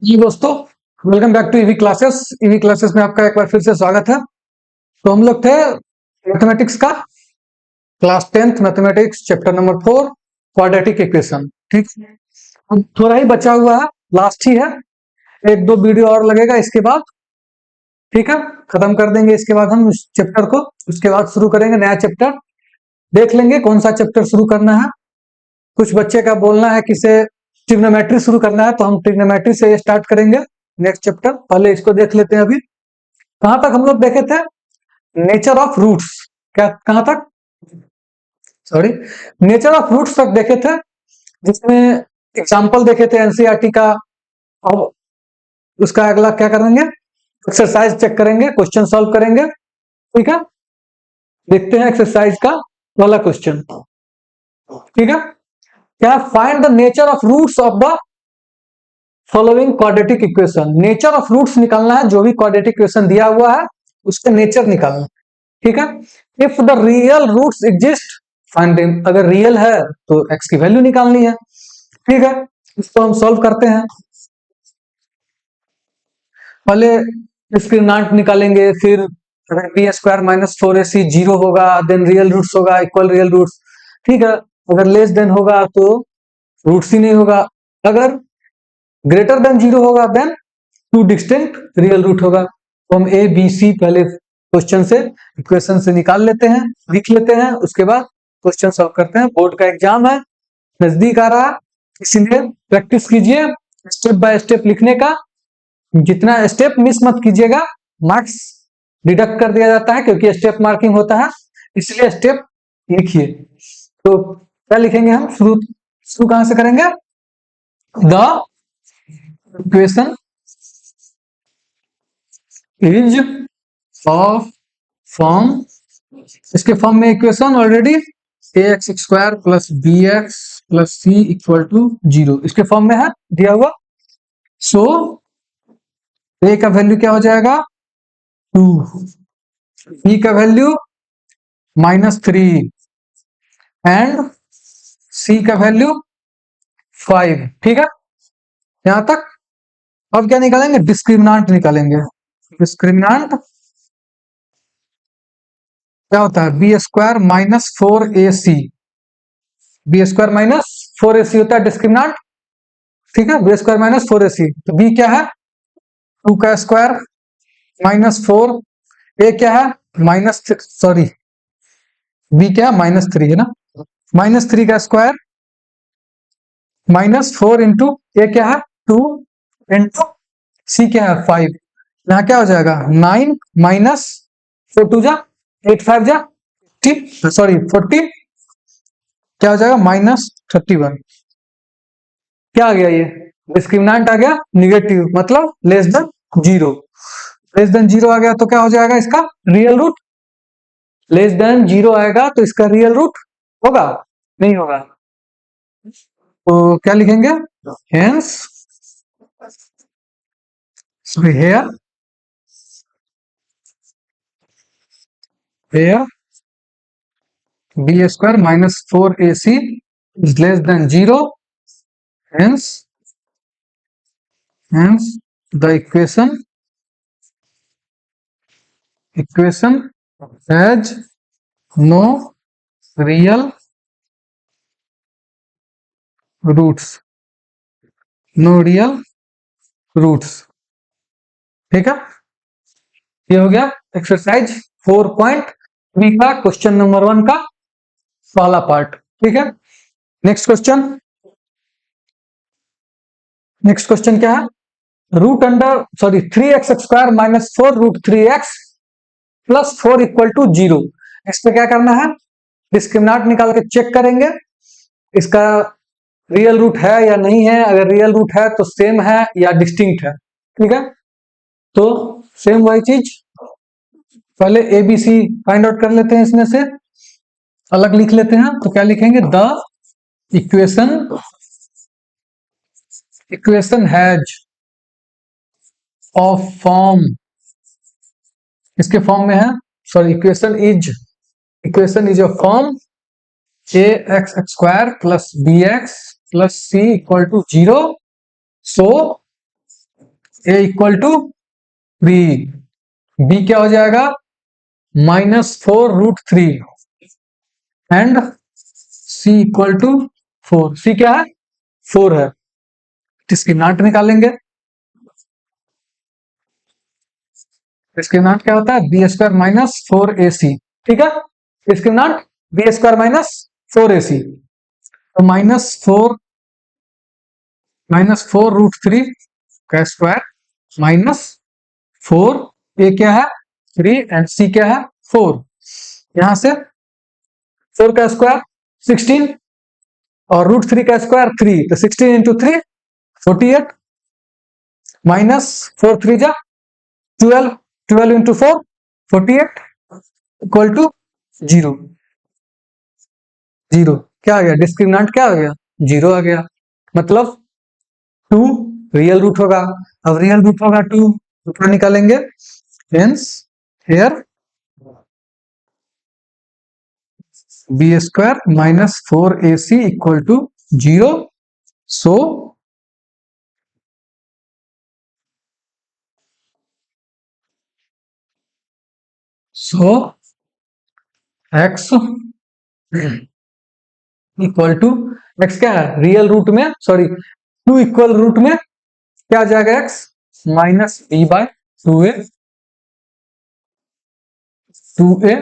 जी दोस्तों, welcome back to EV classes. EV classes में आपका एक बार फिर से स्वागत है। तो हम लोग थे मैथमेटिक्स का class 10th mathematics chapter number 4 quadratic equation. ठीक है, अब थोड़ा ही बचा हुआ है, लास्ट ही है। एक दो वीडियो और लगेगा इसके बाद। ठीक है, खत्म कर देंगे इसके बाद हम इस चैप्टर को। उसके बाद शुरू करेंगे नया चैप्टर। देख लेंगे कौन सा चैप्टर शुरू करना है। कुछ बच्चे का बोलना है कि से ट्रिग्नोमेट्री शुरू करना है, तो हम ट्रिग्नोमेट्री से स्टार्ट करेंगे नेक्स्ट चैप्टर। पहले इसको देख लेते हैं। अभी कहां तक हम लोग देखे थे? Nature of roots. क्या कहां तक? सॉरी, नेचर ऑफ रूट्स तक देखे थे, जिसमें एग्जाम्पल देखे थे एनसीईआरटी का। अब उसका अगला क्या करेंगे? एक्सरसाइज चेक करेंगे, क्वेश्चन सॉल्व करेंगे। ठीक है, देखते हैं एक्सरसाइज का वाला क्वेश्चन। ठीक है, क्या? Find the nature of roots of the following quadratic equation. Nature of roots निकालना है, जो भी क्वाड्रेटिक इक्वेशन दिया हुआ है उसका नेचर निकालना है। ठीक है, if the real roots exist find them. अगर रियल है तो एक्स की वैल्यू निकालनी है। ठीक है, इसको हम सॉल्व करते हैं। पहले डिस्क्रिमिनेंट निकालेंगे, फिर अगर b square minus 4ac zero होगा, देन रियल रूट्स होगा, इक्वल रियल रूट्स। ठीक है, अगर लेस देन होगा तो रूट्स ही नहीं होगा। अगर ग्रेटर देन जीरो होगा then two distinct real root होगा। तो हम ए बी सी पहले क्वेश्चन से इक्वेशन से निकाल लेते हैं, लिख लेते हैं, उसके बाद क्वेश्चन सॉल्व करते हैं। बोर्ड का एग्जाम है, नजदीक आ रहा है, इसलिए प्रैक्टिस कीजिए स्टेप बाय स्टेप लिखने का। जितना स्टेप मिस मत कीजिएगा, मार्क्स डिडक्ट कर दिया जाता है, क्योंकि स्टेप मार्किंग होता है, इसलिए स्टेप लिखिए। तो क्या लिखेंगे हम? शुरू शुरू कहां से करेंगे? The equation is of form. इसके फॉर्म में equation already a x square plus b x plus c equal to zero, इसके फॉर्म में है दिया हुआ। सो ए का वैल्यू क्या हो जाएगा? 2, बी का वैल्यू -3 एंड सी का वैल्यू 5। ठीक है, यहां तक। अब क्या निकालेंगे? डिस्क्रिमिनेंट निकालेंगे। डिस्क्रिमिनेंट क्या होता है? B square minus 4ac। B square minus 4ac होता है डिस्क्रिमिनेंट। ठीक है, बी स्क्वायर माइनस 4ac। तो बी क्या है? 2 का स्क्वायर -4। ए क्या है? माइनस, सॉरी, बी क्या है? -3 है ना। -3 का स्क्वायर -4 इंटू ए क्या है? 2 इंटू सी क्या है? 5। यहाँ क्या हो जाएगा? 9 माइनस 4 2 जा 8 5 जा 50, सॉरी 40, क्या हो जाएगा? -31। क्या आ गया? ये डिस्क्रिमिनेंट आ गया निगेटिव, मतलब less than zero. Less than zero आ गया तो क्या हो जाएगा? इसका real root. Less than zero आएगा तो इसका रियल रूट होगा? नहीं होगा। तो क्या लिखेंगे? Hence, sorry, here here b square minus 4ac is less than zero. Hence hence the equation has no real roots. No real roots. ठीक है, ये हो गया एक्सरसाइज 4.3 का क्वेश्चन नंबर 1 का वाला पार्ट। ठीक है, नेक्स्ट क्वेश्चन। नेक्स्ट क्वेश्चन क्या है? Root under, sorry, 3x square minus 4 root 3x plus 4 equal to zero. इस पे क्या करना है? डिस्क्रिमिनेंट निकाल के चेक करेंगे इसका रियल रूट है या नहीं है। अगर रियल रूट है तो सेम है या डिस्टिंक्ट है। ठीक है, तो सेम वही चीज पहले a b c find out कर लेते हैं, इसमें से अलग लिख लेते हैं। तो क्या लिखेंगे? The equation equation has of form. इसके फॉर्म में है, sorry, equation is of form A x square plus b x plus c equal to zero. So A equal to 3, B क्या हो जाएगा -4√3 एंड सी इक्वल टू 4। सी क्या है 4 है, discriminant निकालेंगे। डिस्क्रिमिनेंट क्या होता है बी स्क्वायर माइनस 4ac, ठीक है। Discriminant B square minus 4ac, तो -4√3 का स्क्वायर माइनस 4, ए क्या है 3 एंड सी क्या है 4। यहां से 4 का स्क्वायर 16 और √3 का स्क्वायर 3, तो 16 इंटू 3 48 माइनस 4 3 जा 12, 12 इंटू 4 48 इक्वल टू 0। जीरो क्या आ गया, डिस्क्रिमिनेंट क्या आ गया 0 आ गया, मतलब 2 रियल रूट होगा। अब रियल रूट होगा 2 तो क्या निकालेंगे, hence here b square minus 4ac equal to 0। So so x equal to, x क्या है रियल रूट में, सॉरी 2 इक्वल रूट में क्या आ जाएगा x -b/2a, 2a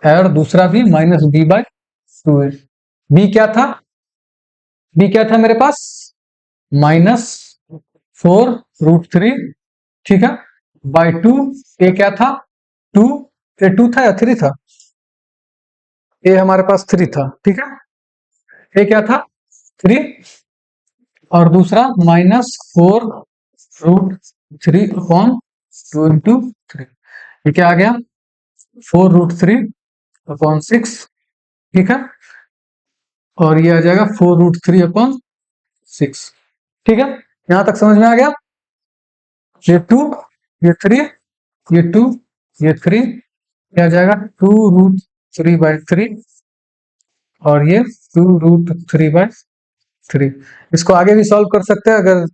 और दूसरा भी -b/2a। b क्या था, b क्या था मेरे पास -4√3, ठीक है, बाय 2। ए क्या था 2, ए 2 था या 3 था, ए हमारे पास 3 था, ठीक है। ए क्या था 3 और दूसरा -4√3/2 ये क्या आ गया 4√3/6, ठीक है, और ये आ जाएगा 4√3/6, ठीक है। यहां तक समझ में आ गया, ये 2 ये 3 ये 2 ये 3 क्या आ जाएगा 2√3/3 और ये 2√3/3। इसको आगे भी सॉल्व कर सकते हैं, अगर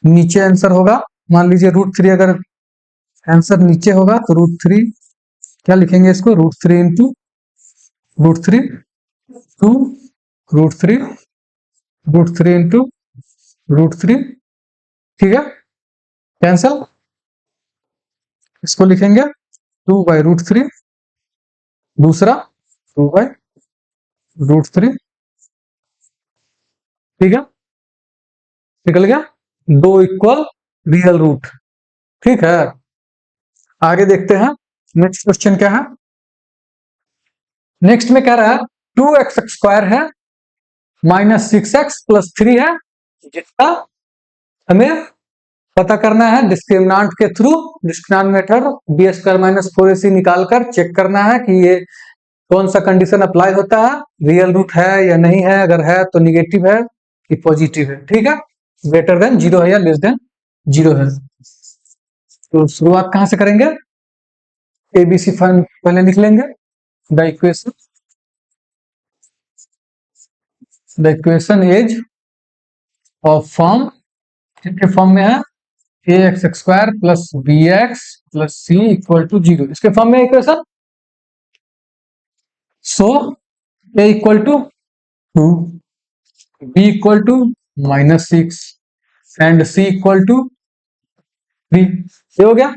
नीचे आंसर होगा, मान लीजिए √3 अगर आंसर नीचे होगा तो √3 क्या लिखेंगे इसको, √3 इंटू √3 टू √3 √3 इंटू √3, ठीक है, कैंसल। इसको लिखेंगे 2/√3, दूसरा 2/√3, ठीक है, निकल गया 2 इक्वल रियल रूट, ठीक है। आगे देखते हैं नेक्स्ट क्वेश्चन क्या है। नेक्स्ट में कह रहा है 2x² है -6x+3 है, जिसका हमें पता करना है डिस्क्रिमिनेंट के through, discriminant method b² -4ac निकालकर चेक करना है कि ये कौन सा कंडीशन अप्लाई होता है, रियल रूट है या नहीं है, अगर है तो निगेटिव है कि पॉजिटिव है, ठीक है, ग्रेटर देन 0 है या लेस देन 0 है। तो शुरुआत कहां से करेंगे, एबीसी फॉर्म पहले लिख लेंगे, the equation is of form, किसके फॉर्म में है ax² + bx + c = 0, इसके फॉर्म में equation. So a equal to 2, b equal to -6 and c equal to 3, ये हो गया।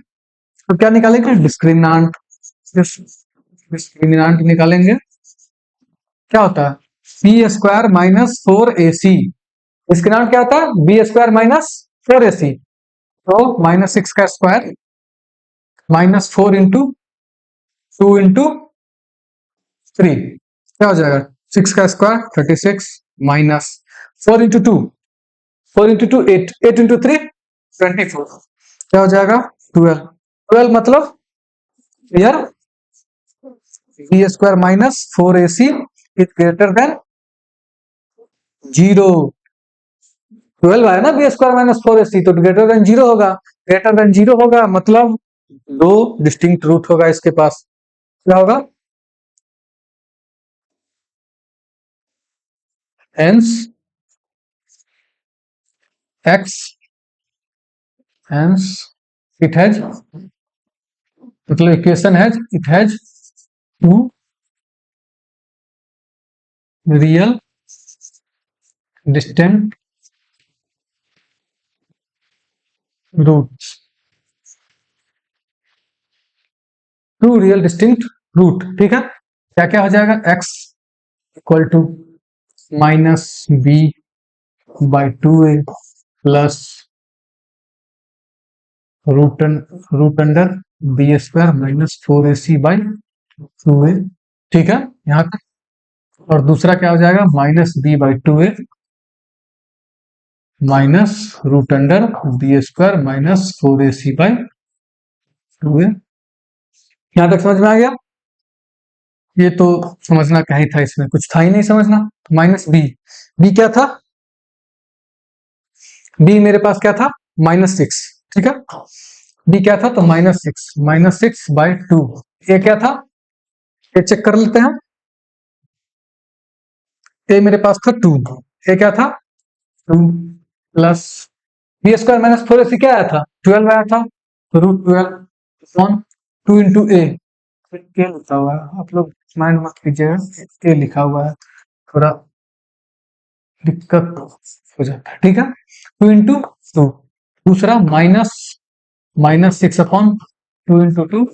तो क्या निकालेंगे डिस्क्रिमिनेंट, डिस्क्रिमिनेंट निकालेंगे, क्या होता है b² -4ac, डिस्क्रिमिनेंट क्या होता है b² -4ac, तो -6 का स्क्वायर -4 इंटू 2 इंटू 3 क्या हो जाएगा 6 का square 36 minus 4 into 2, 4 into 2 8, 8 into 3 24, क्या हो जाएगा 12, 12 मतलब यार b² -4ac is greater than 0। 12 आया ना b² -4ac, तो ग्रेटर देन 0 होगा, ग्रेटर देन 0 होगा मतलब दो डिस्टिंक्ट रूट होगा इसके पास, क्या होगा hence x hence it has, मतलब equation has, it has two real distinct roots, two real distinct root. ठीक है, क्या क्या हो जाएगा, x equal to minus b by two a plus root under b square minus 4ac by 2a। ठीक है, यहाँ तक। और दूसरा क्या हो जाएगा, minus b by 2a minus root under b square minus 4ac by 2a। यहाँ तक समझ में आ गया? ये तो समझना क्या ही था, इसमें कुछ था ही नहीं समझना। माइनस बी, बी क्या था, बी मेरे पास क्या था, -6। ठीक है, बी क्या था, तो -6 बाई 2। ए क्या था, ए चेक कर लेते हैं। ए मेरे पास था 2, ए क्या था 2 plus B square minus 4ac क्या आया था, 12 आया था, तो √12 ऑन 2 इंटू ए लिखा हुआ है, आप लोग माइंड मत कीजिएगा, ए लिखा हुआ है, थोड़ा दिक्कत हो जाता है। ठीक है, 2 इंटू 2, दूसरा minus 6 upon 2 into 2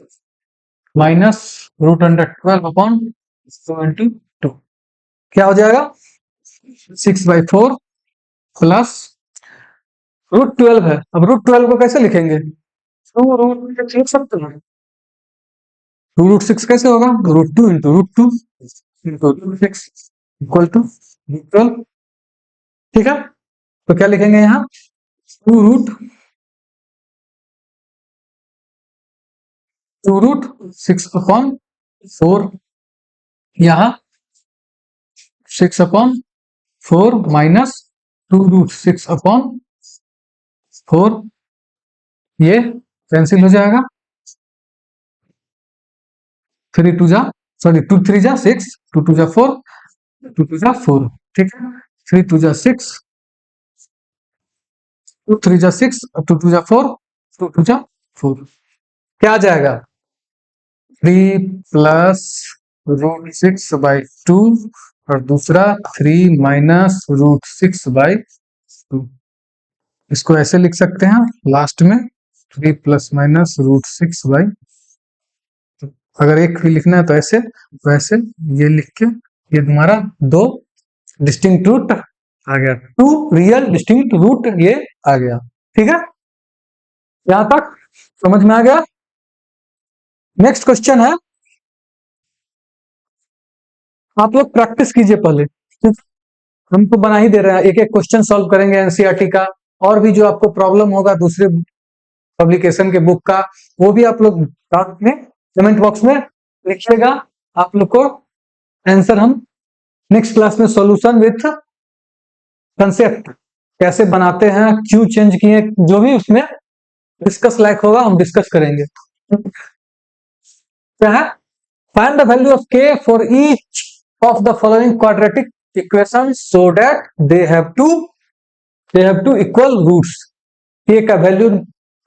minus √12 upon 2 into 2, क्या हो जाएगा 6/4 प्लस √12 है। अब √12 को कैसे लिखेंगे, तो रूट लिख सकते हैं, 2√6 कैसे होगा, √2 इंटू √2 इंटू √6 इक्वल टू √12। ठीक है, तो क्या लिखेंगे यहाँ, 2√6 अपॉन 4, यहाँ 6 अपॉन 4 माइनस 2√6 अपॉन 4, ये कैंसिल हो जाएगा, 2 3 जा 6, 2 जा 4, 2 जा 4। ठीक है, 3 जा 6, 2 3 जा 6, 2 जा 4, 2 जा 4, क्या आ जाएगा 3 प्लस √6/2 और दूसरा 3 माइनस √6/2। इसको ऐसे लिख सकते हैं लास्ट में 3 प्लस माइनस √6/, अगर एक भी लिखना है तो ऐसे, वैसे ये लिख के ये तुम्हारा दो डिस्टिंक्ट रूट आ गया, टू रियल डिस्टिंक्ट रूट ये आ गया। ठीक है, यहां तक समझ में आ गया? नेक्स्ट क्वेश्चन है, आप लोग प्रैक्टिस कीजिए पहले, हम तो बना ही दे रहे हैं, एक एक क्वेश्चन सॉल्व करेंगे एनसीईआरटी का, और भी जो आपको प्रॉब्लम होगा दूसरे पब्लिकेशन के बुक का, वो भी आप लोग में कमेंट बॉक्स में लिखिएगा, आप लोग को आंसर हम नेक्स्ट क्लास में सॉल्यूशन विथ कंसेप्ट कैसे बनाते हैं, क्यों चेंज किए, जो भी उसमें डिस्कस लायक होगा हम डिस्कस करेंगे। क्या है, find the value of k for each of the following quadratic equation so that they have two equal roots. k का वैल्यू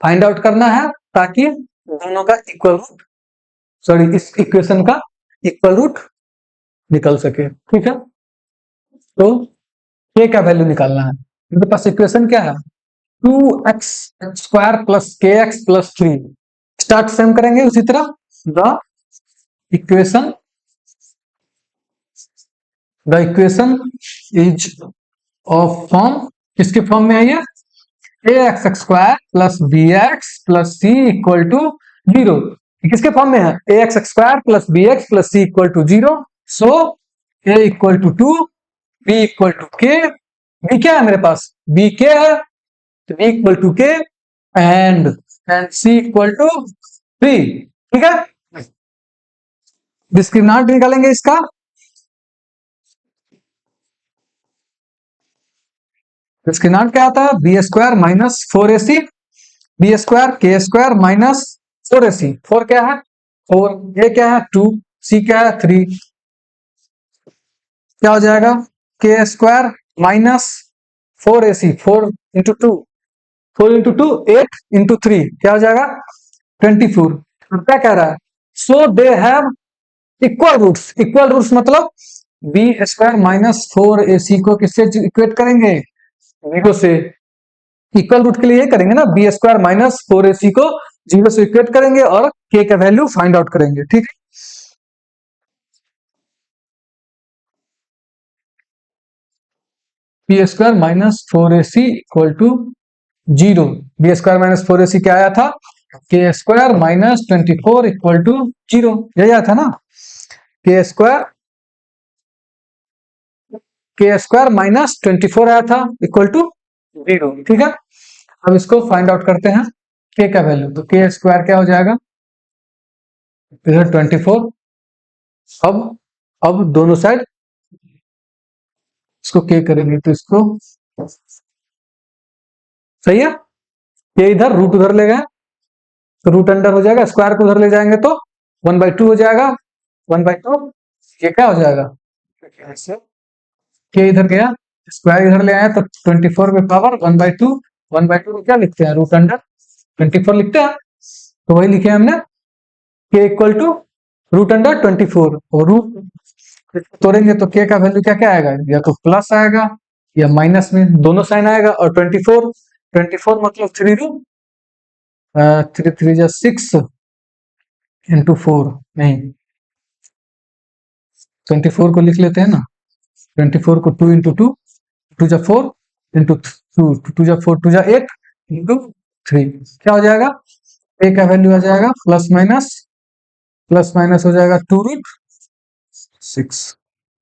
फाइंड आउट करना है ताकि दोनों का इक्वल रूट, सॉरी इस इक्वेशन का इक्वल रूट निकल सके। ठीक है, तो k का वैल्यू निकालना है, मेरे पास इक्वेशन क्या है 2x² plus kx plus 3। Start same करेंगे उसी तरह, the equation is of form, किसके फॉर्म में है ये, ax² plus bx plus c equal to 0, किसके फॉर्म में है ax² plus bx plus c equal to 0, so a equal to 2, b equal to k, b क्या है मेरे पास, b k है, तो b equal to k and c equal to 3। ठीक है, डिस्क्रिमिनेंट निकालेंगे इसका, डिस्क्रिमिनेंट क्या आता है, b² minus 4ac, b² k² minus 4ac, 4 क्या है 4, a क्या है 2, c क्या है 3, क्या हो जाएगा k² minus 4ac, 4 into 2 4 into 2 8 into 3 क्या हो जाएगा 24। क्या कह रहा है सो दे हैव इक्वल रूट्स मतलब बी स्क्वायर माइनस 4ac को किससे इक्वेट करेंगे 0 से। इक्वल रूट के लिए ये करेंगे ना बी स्क्वायर माइनस 4ac को 0 से इक्वेट करेंगे और k का वैल्यू फाइंड आउट करेंगे। ठीक है b square minus 4ac equal to 0। B square minus 4ac क्या आया था के स्क्वायर माइनस 24 इक्वल टू 0 यही आया था ना के स्क्वायर माइनस 24 आया था इक्वल टू 0। ठीक है अब इसको फाइंड आउट करते हैं के का वैल्यू तो के स्क्वायर क्या हो जाएगा इधर 24। अब दोनों साइड इसको के करेंगे तो इसको सही है ये इधर रूट उधर ले गए तो रूट अंडर हो जाएगा स्क्वायर को उधर ले जाएंगे तो 1/2 हो जाएगा 1/2 ये क्या हो जाएगा के इधर गया स्क्वायर इधर ले आए तो 24 में पावर 1/2 1/2 को क्या लिखते हैं रूट अंडर 24 लिखते हैं तो वही लिखे हमने के इक्वल टू रूट अंडर 24 और रूट तोड़ेंगे तो के का वैल्यू क्या क्या आएगा या तो प्लस आएगा या माइनस में दोनों साइन आएगा और 24 मतलब 3 3 जा 6 into 4 नहीं 24 को लिख लेते हैं ना 24 को 2 into 2 2 जा 4 into 2 2 जा 4 2 जा 8 into 3 क्या हो जाएगा ए का वैल्यू आ जाएगा प्लस माइनस हो जाएगा 2√6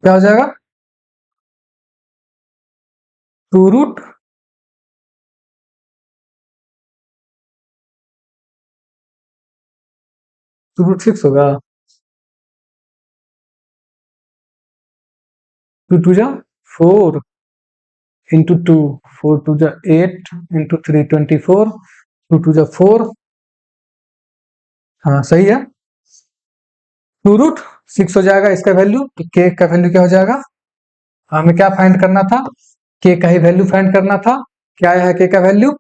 क्या हो जाएगा 2√6 होगा 2 2 जा 4 into 2 4 2 जा 8 into 3 24 2 2 जा 4 हाँ सही है 2√6 हो जाएगा इसका वैल्यू तो के का वैल्यू क्या हो जाएगा हमें क्या फाइंड करना था के का ही वैल्यू फाइंड करना था क्या है के का वैल्यू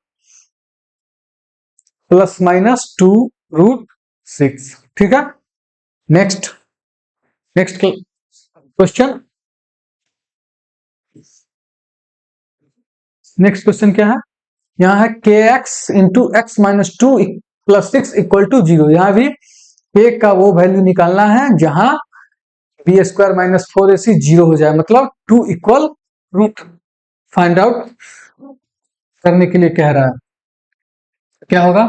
प्लस माइनस 2√6। ठीक है नेक्स्ट क्वेश्चन क्या है यहाँ है k x into x minus 2 plus 6 equal to 0। यहाँ भी के का वो वैल्यू निकालना है जहां बी स्क्वायर माइनस 4ac 0 हो जाए मतलब 2 इक्वल रूट फाइंड आउट करने के लिए कह रहा है क्या होगा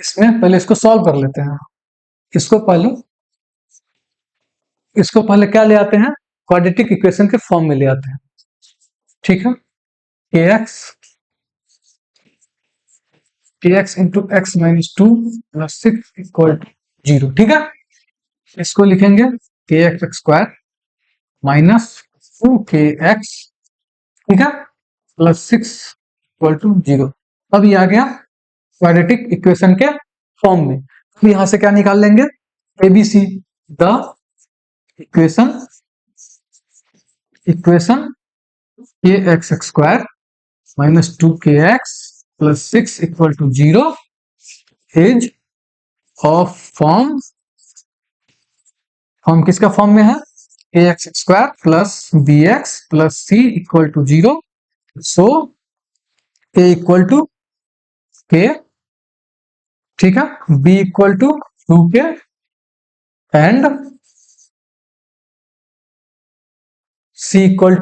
इसमें पहले इसको सॉल्व कर लेते हैं इसको पहले क्या ले आते हैं क्वाड्रेटिक इक्वेशन के फॉर्म में ले आते हैं। ठीक है kx into x minus 2 plus 6 equal to 0। ठीक है इसको लिखेंगे kx स्क्वायर माइनस 2kx ठीक है प्लस 6 इक्वल टू 0। अब ये आ गया क्वाड्रेटिक इक्वेशन के फॉर्म में। तो यहां से क्या निकाल लेंगे ABC the equation kx square minus 2kx plus 6 equal to 0 is of form किसका फॉर्म में है ax square plus bx plus c equal to 0 so a equal to k ठीक है b equal to 2k and c equal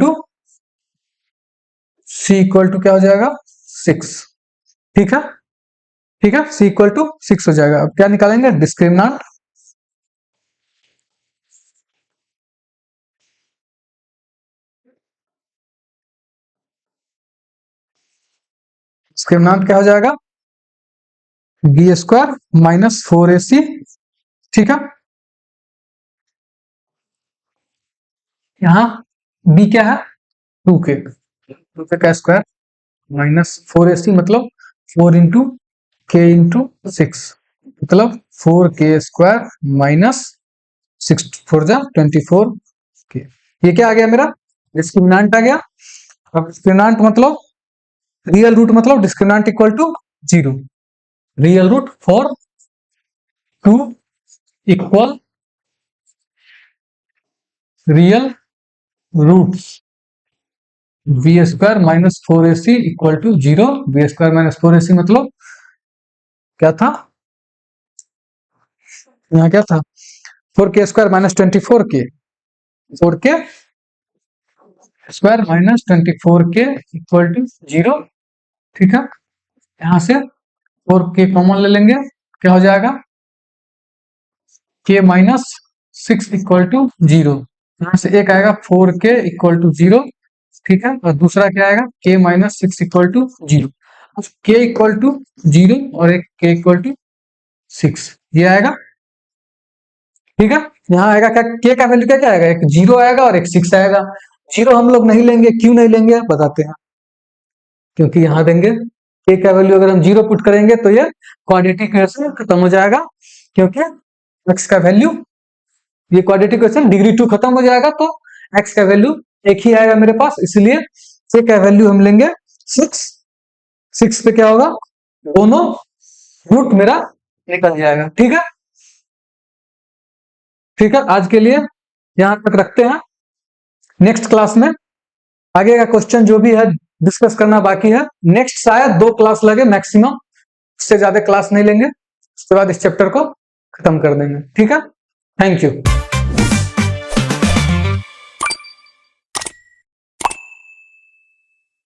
to क्या हो जाएगा 6। ठीक है c इक्वल टू 6 हो जाएगा। अब क्या निकालेंगे डिस्क्रिमिनेंट क्या हो जाएगा बी स्क्वायर माइनस 4ac ठीक है यहाँ b क्या है 2k का स्क्वायर माइनस 4ac मतलब 4 इंटू के इंटू 6 मतलब 4k स्क्वायर माइनस 6 4 जा 24 के ये क्या आ गया मेरा डिस्क्रिमिनेंट आ गया। अब डिस्क्रिमिनेंट मतलब रियल रूट मतलब discriminant equal to 0, real root for 2 equal real roots b square minus 4ac equal to 0। B square minus 4ac मतलब क्या था, यहाँ क्या था, 4k square minus 24k, 4k square minus 24k equal to 0। ठीक है, यहां से 4k कॉमन ले लेंगे, क्या हो जाएगा, k माइनस 6 इक्वल टू 0। यहां से एक आएगा 4k इक्वल टू 0। ठीक है, और दूसरा क्या आएगा, k minus 6 equal to 0। k equal to 0 और एक k इक्वल टू 6 ये आएगा। ठीक है, यहाँ आएगा क्या, k का वैल्यू क्या क्या आएगा, एक 0 आएगा और एक 6 आएगा। 0 हम लोग नहीं लेंगे, क्यों नहीं लेंगे बताते हैं, क्योंकि यहाँ देंगे k का वैल्यू अगर हम 0 पुट करेंगे तो ये क्वाड्रेटिक इक्वेशन खत्म हो जाएगा, क्योंकि x का वैल्यू, ये क्वाड्रेटिक इक्वेशन डिग्री 2 खत्म हो जाएगा तो x का वैल्यू एक ही आएगा मेरे पास, इसलिए k का वैल्यू हम लेंगे 6। 6 पे क्या होगा, दोनों रूट मेरा निकल जाएगा। ठीक है, ठीक है, आज के लिए यहां तक रखते हैं। नेक्स्ट क्लास में आगे का क्वेश्चन जो भी है डिस्कस करना बाकी है। नेक्स्ट शायद 2 क्लास लगे मैक्सिमम, उससे ज्यादा क्लास नहीं लेंगे, उसके बाद इस चैप्टर को खत्म कर देंगे। ठीक है, थैंक यू।